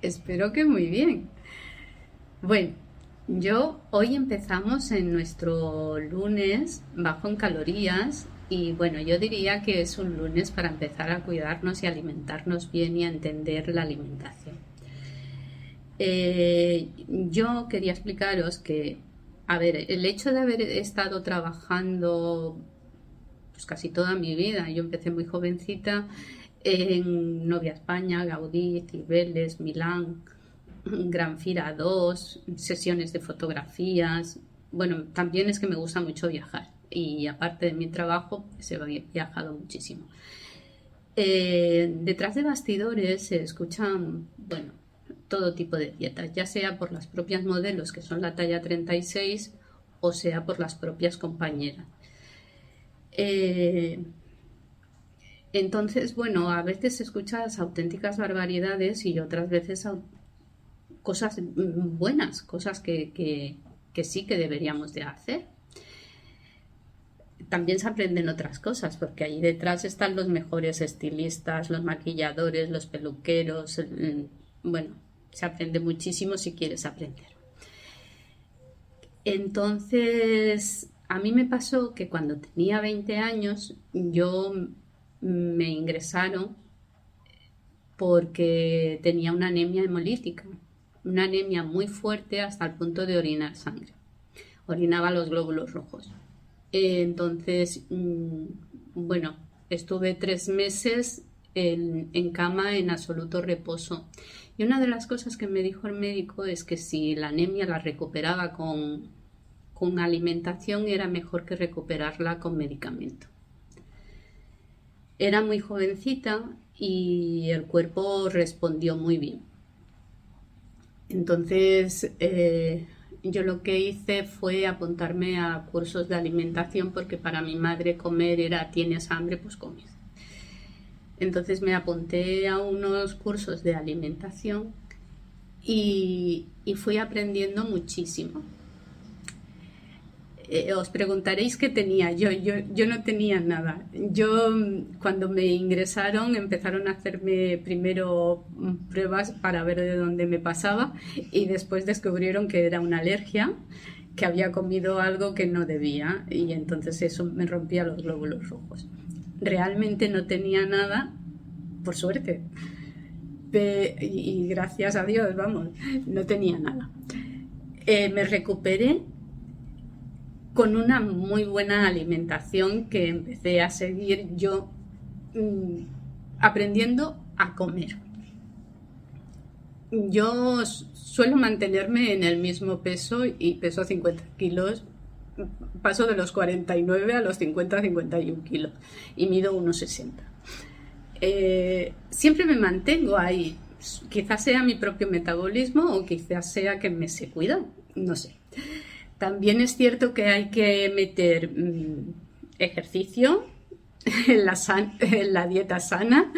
Espero que muy bien. Bueno, yo hoy empezamos en nuestro lunes bajo en calorías y bueno, yo diría que es un lunes para empezar a cuidarnos y alimentarnos bien y a entender la alimentación. Yo quería explicaros que, a ver, el hecho de haber estado trabajando pues casi toda mi vida, yo empecé muy jovencita en Novia España, Gaudí, Cibeles, Milán, Gran Fira 2, sesiones de fotografías. Bueno, también es que me gusta mucho viajar y aparte de mi trabajo, pues he viajado muchísimo. Detrás de bastidores se escuchan, bueno, todo tipo de dietas, ya sea por las propias modelos, que son la talla 36, o sea por las propias compañeras. Eh, entonces, bueno, a veces escuchas auténticas barbaridades y otras veces cosas buenas, cosas que sí que deberíamos de hacer. También se aprenden otras cosas, porque ahí detrás están los mejores estilistas, los maquilladores, los peluqueros. Bueno, se aprende muchísimo si quieres aprender. Entonces, a mí me pasó que cuando tenía 20 años, yo me ingresaron porque tenía una anemia hemolítica, una anemia muy fuerte hasta el punto de orinar sangre. Orinaba los glóbulos rojos. Entonces, bueno, estuve 3 meses en cama en absoluto reposo. Y una de las cosas que me dijo el médico es que si la anemia la recuperaba con alimentación era mejor que recuperarla con medicamento. Era muy jovencita y el cuerpo respondió muy bien. Entonces, yo lo que hice fue apuntarme a cursos de alimentación porque para mi madre comer era tienes hambre, pues comes. Entonces me apunté a unos cursos de alimentación y fui aprendiendo muchísimo. Os preguntaréis qué tenía. Yo no tenía nada. Yo cuando me ingresaron empezaron a hacerme primero pruebas para ver de dónde me pasaba y después descubrieron que era una alergia, que había comido algo que no debía y entonces eso me rompía los glóbulos rojos. Realmente no tenía nada, por suerte. Y gracias a Dios, vamos, no tenía nada. Me recuperé con una muy buena alimentación que empecé a seguir yo aprendiendo a comer. Yo suelo mantenerme en el mismo peso y peso 50 kilos. Paso de los 49 a los 50-51 kilos y mido 1,60. Siempre me mantengo ahí. Quizás sea mi propio metabolismo o quizás sea que me sé cuidar, no sé. También es cierto que hay que meter ejercicio en la dieta sana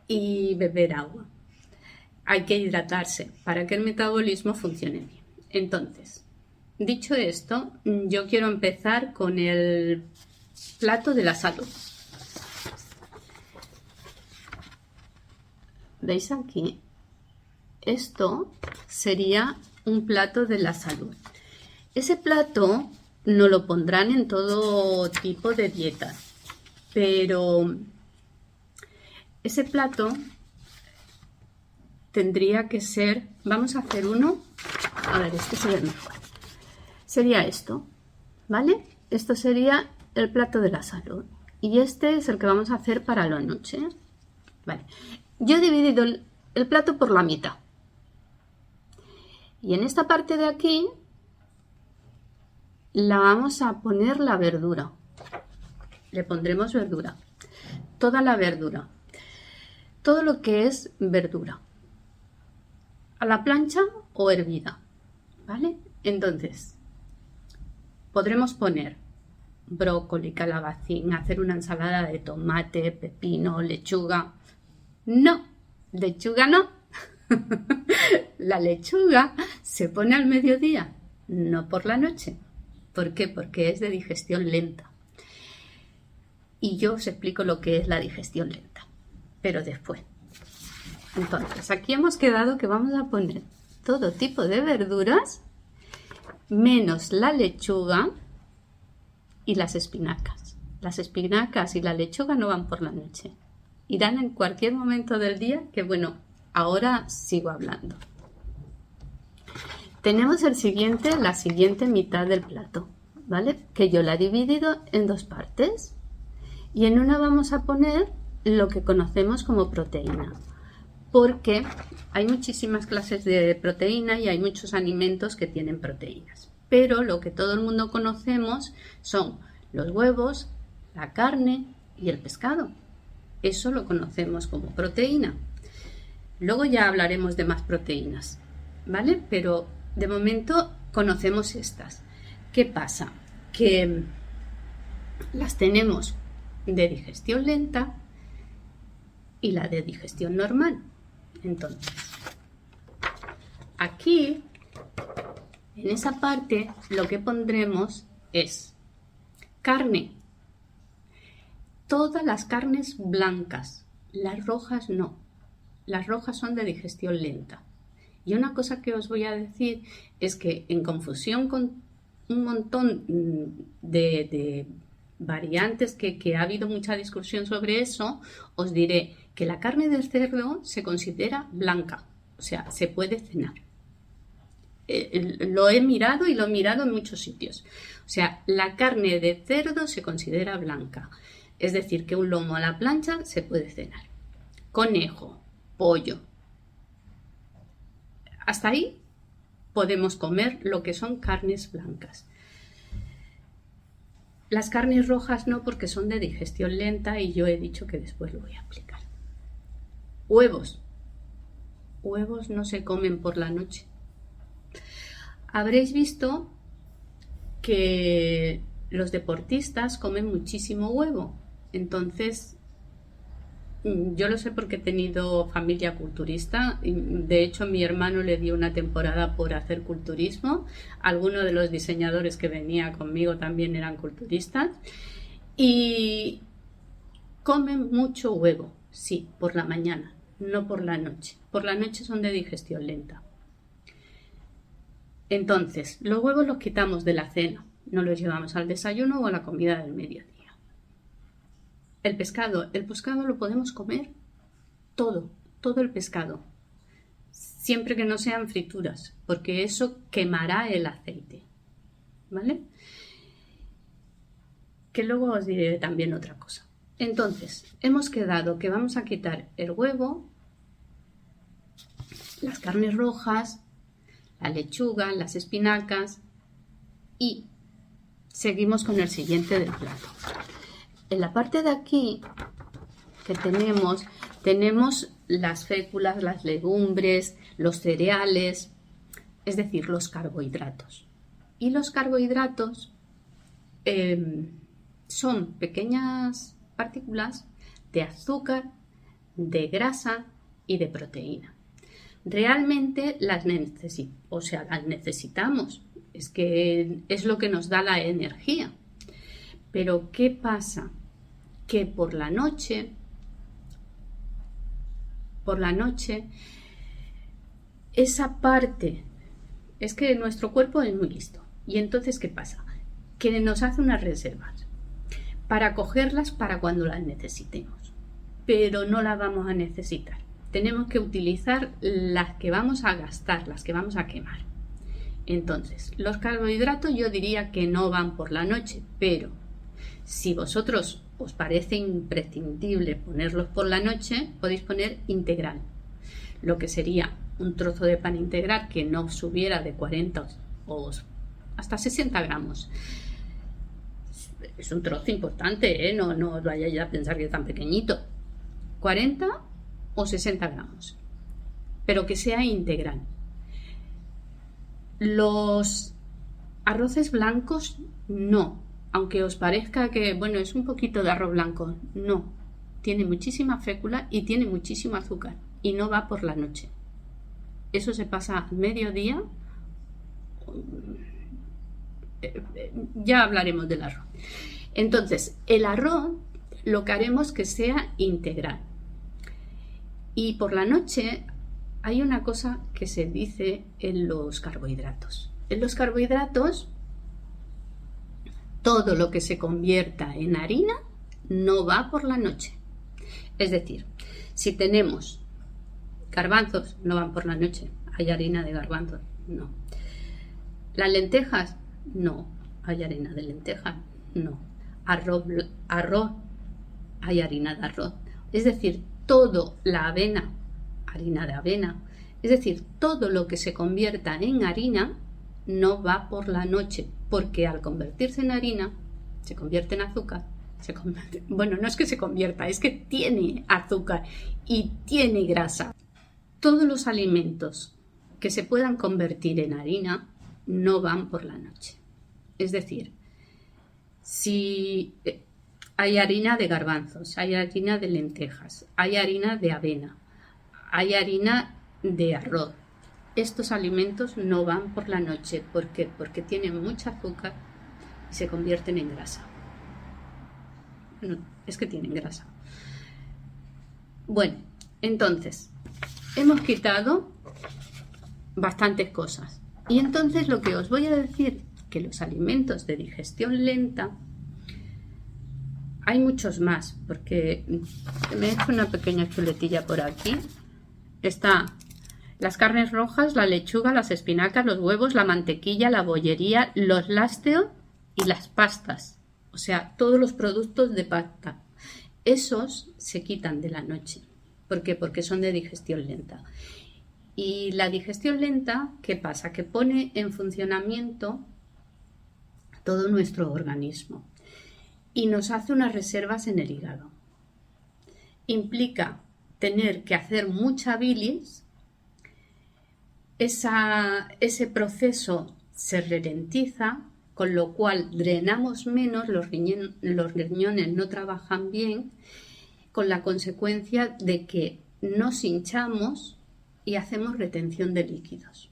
y beber agua. Hay que hidratarse para que el metabolismo funcione bien. Entonces, dicho esto, yo quiero empezar con el plato de la salud. ¿Veis aquí? Esto sería un plato de la salud. Ese plato no lo pondrán en todo tipo de dietas, pero ese plato tendría que ser, vamos a hacer uno, a ver, este sería mejor. Sería esto, ¿vale? Esto sería el plato de la salud. Y este es el que vamos a hacer para la noche. Vale. Yo he dividido el plato por la mitad. Y en esta parte de aquí la vamos a poner la verdura. Le pondremos verdura. Toda la verdura. Todo lo que es verdura. A la plancha o hervida. ¿Vale? Entonces, podremos poner brócoli, calabacín, hacer una ensalada de tomate, pepino, lechuga. No, lechuga no. La lechuga se pone al mediodía, no por la noche. ¿Por qué? Porque es de digestión lenta. Y yo os explico lo que es la digestión lenta, pero después. Entonces, aquí hemos quedado que vamos a poner todo tipo de verduras, menos la lechuga y las espinacas. Las espinacas y la lechuga no van por la noche. Irán en cualquier momento del día, que bueno, ahora sigo hablando. Tenemos la siguiente mitad del plato, ¿vale? Que yo la he dividido en dos partes. Y en una vamos a poner lo que conocemos como proteína. Porque hay muchísimas clases de proteína y hay muchos alimentos que tienen proteínas. Pero lo que todo el mundo conocemos son los huevos, la carne y el pescado. Eso lo conocemos como proteína. Luego ya hablaremos de más proteínas, ¿vale? Pero de momento conocemos estas. ¿Qué pasa? Que las tenemos de digestión lenta y la de digestión normal. Entonces, aquí, en esa parte, lo que pondremos es carne. Todas las carnes blancas, las rojas no. Las rojas son de digestión lenta. Y una cosa que os voy a decir es que en confusión con un montón de variantes que ha habido mucha discusión sobre eso, os diré que la carne del cerdo se considera blanca, o sea, se puede cenar. Lo he mirado y lo he mirado en muchos sitios. O sea, la carne de cerdo se considera blanca. Es decir, que un lomo a la plancha se puede cenar. Conejo, pollo. Hasta ahí podemos comer lo que son carnes blancas. Las carnes rojas no, porque son de digestión lenta y yo he dicho que después lo voy a explicar. Huevos. Huevos no se comen por la noche. Habréis visto que los deportistas comen muchísimo huevo. Entonces, yo lo sé porque he tenido familia culturista. De hecho, mi hermano le dio una temporada por hacer culturismo. Algunos de los diseñadores que venía conmigo también eran culturistas. Y comen mucho huevo, sí, por la mañana, no por la noche. Por la noche son de digestión lenta. Entonces, los huevos los quitamos de la cena. No los llevamos al desayuno o a la comida del mediodía. El pescado lo podemos comer todo el pescado, siempre que no sean frituras, porque eso quemará el aceite, ¿vale? Que luego os diré también otra cosa. Entonces, hemos quedado que vamos a quitar el huevo, las carnes rojas, la lechuga, las espinacas y seguimos con el siguiente del plato. En la parte de aquí que tenemos las féculas, las legumbres, los cereales, es decir, los carbohidratos. Y los carbohidratos son pequeñas partículas de azúcar, de grasa y de proteína. Realmente las necesitamos, es que es lo que nos da la energía. Pero ¿qué pasa? Que por la noche, esa parte, es que nuestro cuerpo es muy listo. Y entonces, ¿qué pasa? Que nos hace unas reservas para cogerlas para cuando las necesitemos. Pero no las vamos a necesitar. Tenemos que utilizar las que vamos a gastar, las que vamos a quemar. Entonces, los carbohidratos yo diría que no van por la noche, pero si vosotros os parece imprescindible ponerlos por la noche, podéis poner integral, lo que sería un trozo de pan integral que no subiera de 40 o hasta 60 gramos. Es un trozo importante, no os vayáis a pensar que es tan pequeñito. 40 o 60 gramos, pero que sea integral. Los arroces blancos no. Aunque os parezca que, bueno, es un poquito de arroz blanco, no. Tiene muchísima fécula y tiene muchísimo azúcar y no va por la noche. Eso se pasa al mediodía. Ya hablaremos del arroz. Entonces, el arroz lo que haremos que sea integral. Y por la noche hay una cosa que se dice en los carbohidratos. En los carbohidratos, todo lo que se convierta en harina no va por la noche. Es decir, si tenemos garbanzos, no van por la noche. ¿Hay harina de garbanzos? No. ¿Las lentejas? No. ¿Hay harina de lentejas? No. Arroz, hay harina de arroz. Es decir, todo, la avena, harina de avena. Es decir, todo lo que se convierta en harina no va por la noche, porque al convertirse en harina, se convierte en azúcar. Bueno, no es que se convierta, es que tiene azúcar y tiene grasa. Todos los alimentos que se puedan convertir en harina no van por la noche. Es decir, si hay harina de garbanzos, hay harina de lentejas, hay harina de avena, hay harina de arroz, estos alimentos no van por la noche. ¿Por qué? Porque tienen mucho azúcar y se convierten en grasa. No, es que tienen grasa. Bueno, entonces hemos quitado bastantes cosas. Y entonces lo que os voy a decir, que los alimentos de digestión lenta, hay muchos más, porque me he hecho una pequeña chuletilla por aquí. Está las carnes rojas, la lechuga, las espinacas, los huevos, la mantequilla, la bollería, los lácteos y las pastas. O sea, todos los productos de pasta. Esos se quitan de la noche. ¿Por qué? Porque son de digestión lenta. Y la digestión lenta, ¿qué pasa? Que pone en funcionamiento todo nuestro organismo y nos hace unas reservas en el hígado. Implica tener que hacer mucha bilis. Ese proceso se ralentiza, con lo cual drenamos menos, los riñones no trabajan bien, con la consecuencia de que nos hinchamos y hacemos retención de líquidos.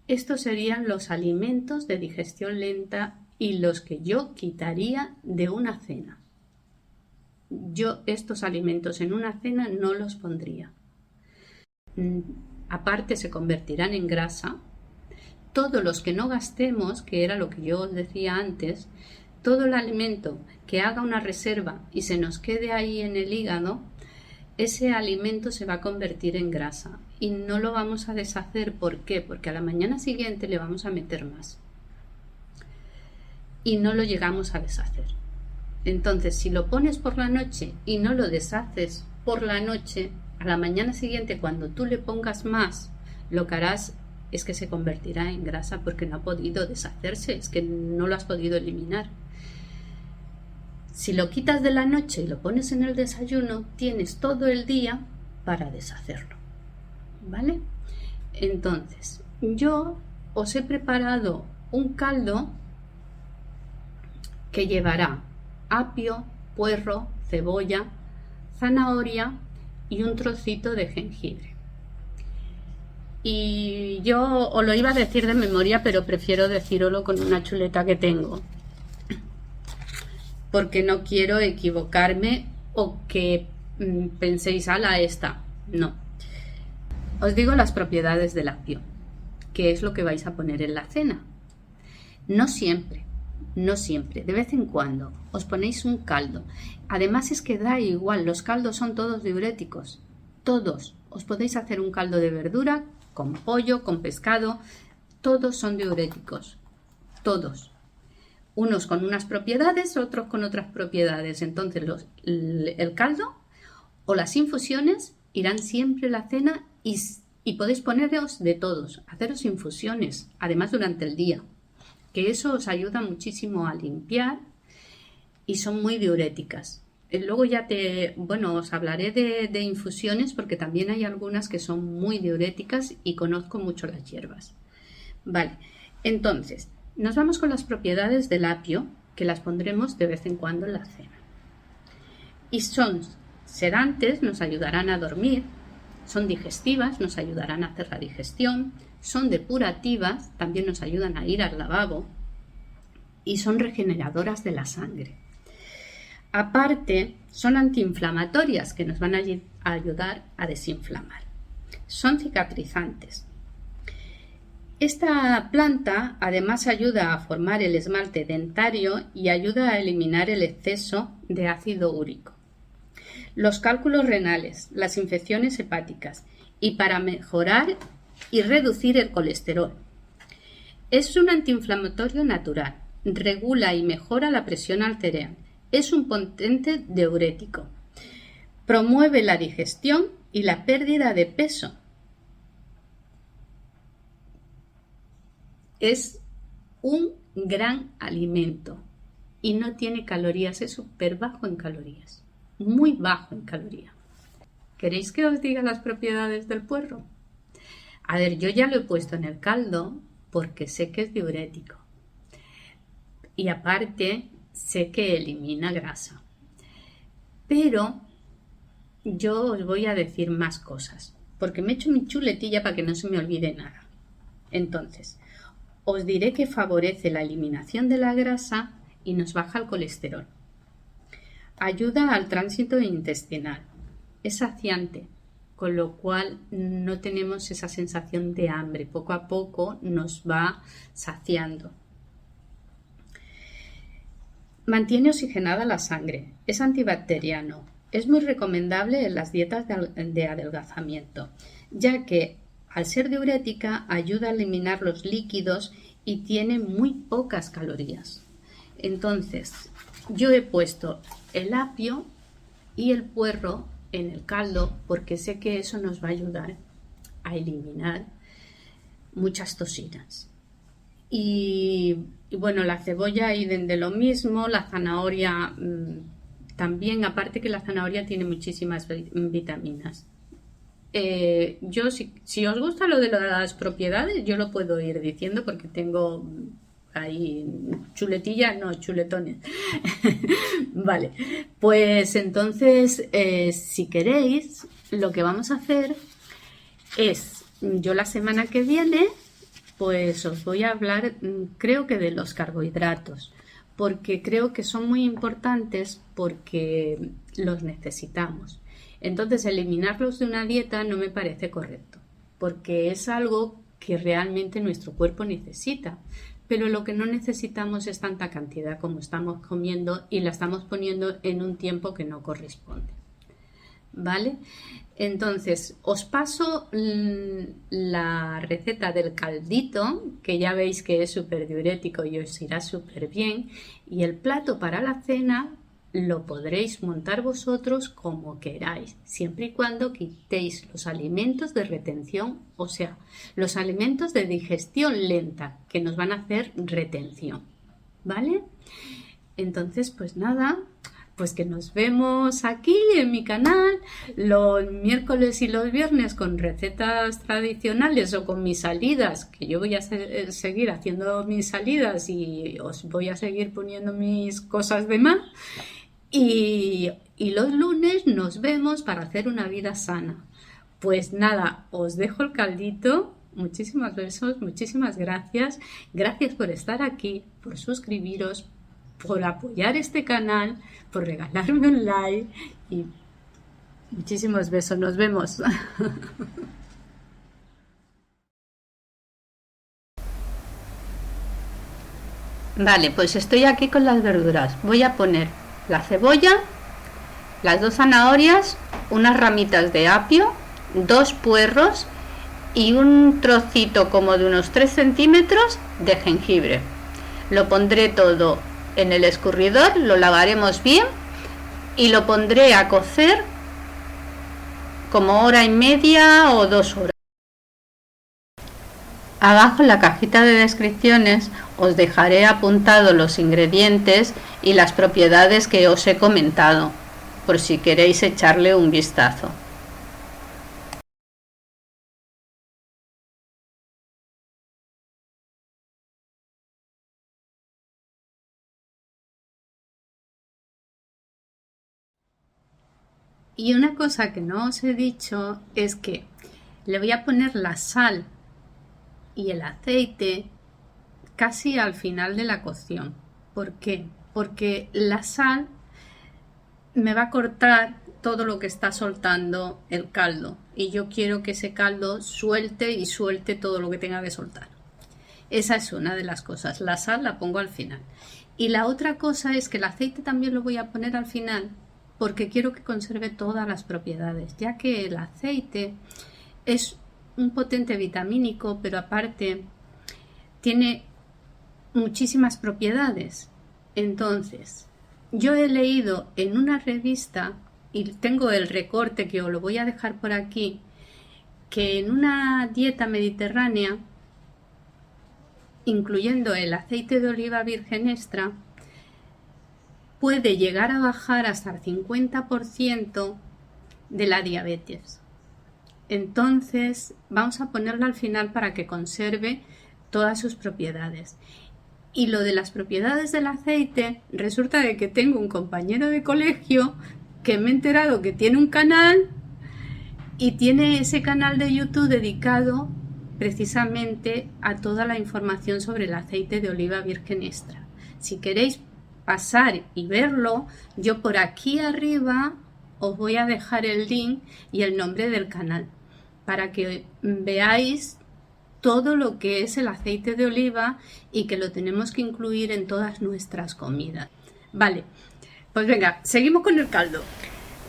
Estos serían los alimentos de digestión lenta y los que yo quitaría de una cena. Yo estos alimentos en una cena no los pondría. Aparte se convertirán en grasa. Todos los que no gastemos, que era lo que yo os decía antes, todo el alimento que haga una reserva y se nos quede ahí en el hígado, ese alimento se va a convertir en grasa y no lo vamos a deshacer. ¿Por qué? Porque a la mañana siguiente le vamos a meter más y no lo llegamos a deshacer. Entonces, si lo pones por la noche y no lo deshaces por la noche, a la mañana siguiente, cuando tú le pongas más, lo que harás es que se convertirá en grasa porque no ha podido deshacerse, es que no lo has podido eliminar. Si lo quitas de la noche y lo pones en el desayuno, tienes todo el día para deshacerlo, ¿vale? Entonces, yo os he preparado un caldo que llevará apio, puerro, cebolla, zanahoria y un trocito de jengibre. Y yo os lo iba a decir de memoria, pero prefiero decíroslo con una chuleta que tengo, porque no quiero equivocarme o que penséis, ala, esta. No. Os digo las propiedades del apio, que es lo que vais a poner en la cena. No siempre, de vez en cuando os ponéis un caldo. Además es que da igual, los caldos son todos diuréticos, todos. Os podéis hacer un caldo de verdura, con pollo, con pescado, todos son diuréticos, todos. Unos con unas propiedades, otros con otras propiedades. Entonces el caldo o las infusiones irán siempre a la cena y podéis poneros de todos, haceros infusiones, además durante el día, que eso os ayuda muchísimo a limpiar y son muy diuréticas. Luego ya os hablaré de infusiones porque también hay algunas que son muy diuréticas y conozco mucho las hierbas. Vale, entonces nos vamos con las propiedades del apio, que las pondremos de vez en cuando en la cena. Y son sedantes, nos ayudarán a dormir, son digestivas, nos ayudarán a hacer la digestión, son depurativas, también nos ayudan a ir al lavabo y son regeneradoras de la sangre. Aparte, son antiinflamatorias que nos van a ayudar a desinflamar. Son cicatrizantes. Esta planta además ayuda a formar el esmalte dentario y ayuda a eliminar el exceso de ácido úrico, los cálculos renales, las infecciones hepáticas y para mejorar y reducir el colesterol. Es un antiinflamatorio natural, regula y mejora la presión arterial, es un potente diurético, promueve la digestión y la pérdida de peso. Es un gran alimento y no tiene calorías, es súper bajo en calorías, muy bajo en calorías. ¿Queréis que os diga las propiedades del puerro? A ver, yo ya lo he puesto en el caldo porque sé que es diurético y aparte sé que elimina grasa. Pero yo os voy a decir más cosas porque me he hecho mi chuletilla para que no se me olvide nada. Entonces, os diré que favorece la eliminación de la grasa y nos baja el colesterol. Ayuda al tránsito intestinal. Es saciante, con lo cual no tenemos esa sensación de hambre. Poco a poco nos va saciando. Mantiene oxigenada la sangre. Es antibacteriano. Es muy recomendable en las dietas de adelgazamiento, ya que al ser diurética ayuda a eliminar los líquidos y tiene muy pocas calorías. Entonces, yo he puesto el apio y el puerro en el caldo porque sé que eso nos va a ayudar a eliminar muchas toxinas. Y bueno, la cebolla y de lo mismo, la zanahoria también, aparte que la zanahoria tiene muchísimas vitaminas. Yo, si os gusta lo de las propiedades, yo lo puedo ir diciendo porque tengo ahí chuletillas, no, chuletones. Vale, pues entonces, si queréis, lo que vamos a hacer es, yo la semana que viene, pues os voy a hablar, creo que de los carbohidratos, porque creo que son muy importantes porque los necesitamos. Entonces, eliminarlos de una dieta no me parece correcto, porque es algo que realmente nuestro cuerpo necesita, pero lo que no necesitamos es tanta cantidad como estamos comiendo y la estamos poniendo en un tiempo que no corresponde. ¿Vale? Entonces, os paso la receta del caldito, que ya veis que es súper diurético y os irá súper bien, y el plato para la cena lo podréis montar vosotros como queráis, siempre y cuando quitéis los alimentos de retención, o sea, los alimentos de digestión lenta que nos van a hacer retención, ¿vale? Entonces, pues nada, pues que nos vemos aquí en mi canal los miércoles y los viernes con recetas tradicionales o con mis salidas, que yo voy a seguir haciendo mis salidas y os voy a seguir poniendo mis cosas de más. Y los lunes nos vemos para hacer una vida sana. Pues nada, os dejo el caldito. Muchísimas besos, muchísimas gracias. Gracias por estar aquí, por suscribiros, por apoyar este canal, por regalarme un like y muchísimos besos. Nos vemos. Vale, pues estoy aquí con las verduras. Voy a poner la cebolla, las 2 zanahorias, unas ramitas de apio, 2 puerros y un trocito como de unos 3 centímetros de jengibre. Lo pondré todo en el escurridor, lo lavaremos bien y lo pondré a cocer como hora y media o 2 horas. Abajo en la cajita de descripciones os dejaré apuntados los ingredientes y las propiedades que os he comentado, por si queréis echarle un vistazo. Y una cosa que no os he dicho es que le voy a poner la sal y el aceite casi al final de la cocción. ¿Por qué? Porque la sal me va a cortar todo lo que está soltando el caldo, y yo quiero que ese caldo suelte y suelte todo lo que tenga que soltar. Esa es una de las cosas. La sal la pongo al final. Y la otra cosa es que el aceite también lo voy a poner al final porque quiero que conserve todas las propiedades, ya que el aceite es un potente vitamínico, pero aparte tiene muchísimas propiedades. Entonces, yo he leído en una revista, y tengo el recorte que os lo voy a dejar por aquí, que en una dieta mediterránea, incluyendo el aceite de oliva virgen extra, puede llegar a bajar hasta el 50% de la diabetes. Entonces vamos a ponerlo al final para que conserve todas sus propiedades. Y lo de las propiedades del aceite, resulta de que tengo un compañero de colegio que me he enterado que tiene un canal, y tiene ese canal de YouTube dedicado precisamente a toda la información sobre el aceite de oliva virgen extra. Si queréis pasar y verlo, yo por aquí arriba os voy a dejar el link y el nombre del canal para que veáis todo lo que es el aceite de oliva y que lo tenemos que incluir en todas nuestras comidas. Vale, pues venga, seguimos con el caldo.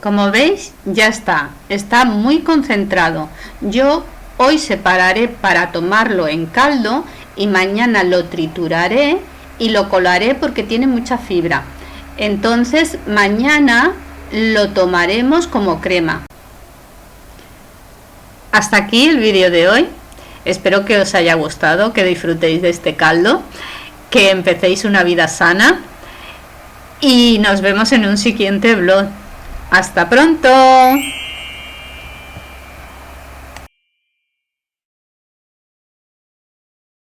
Como veis, ya está muy concentrado. Yo hoy separaré para tomarlo en caldo y mañana lo trituraré y lo colaré porque tiene mucha fibra. Entonces mañana lo tomaremos como crema. Hasta aquí el vídeo de hoy. Espero que os haya gustado, que disfrutéis de este caldo, que empecéis una vida sana y nos vemos en un siguiente vlog. ¡Hasta pronto!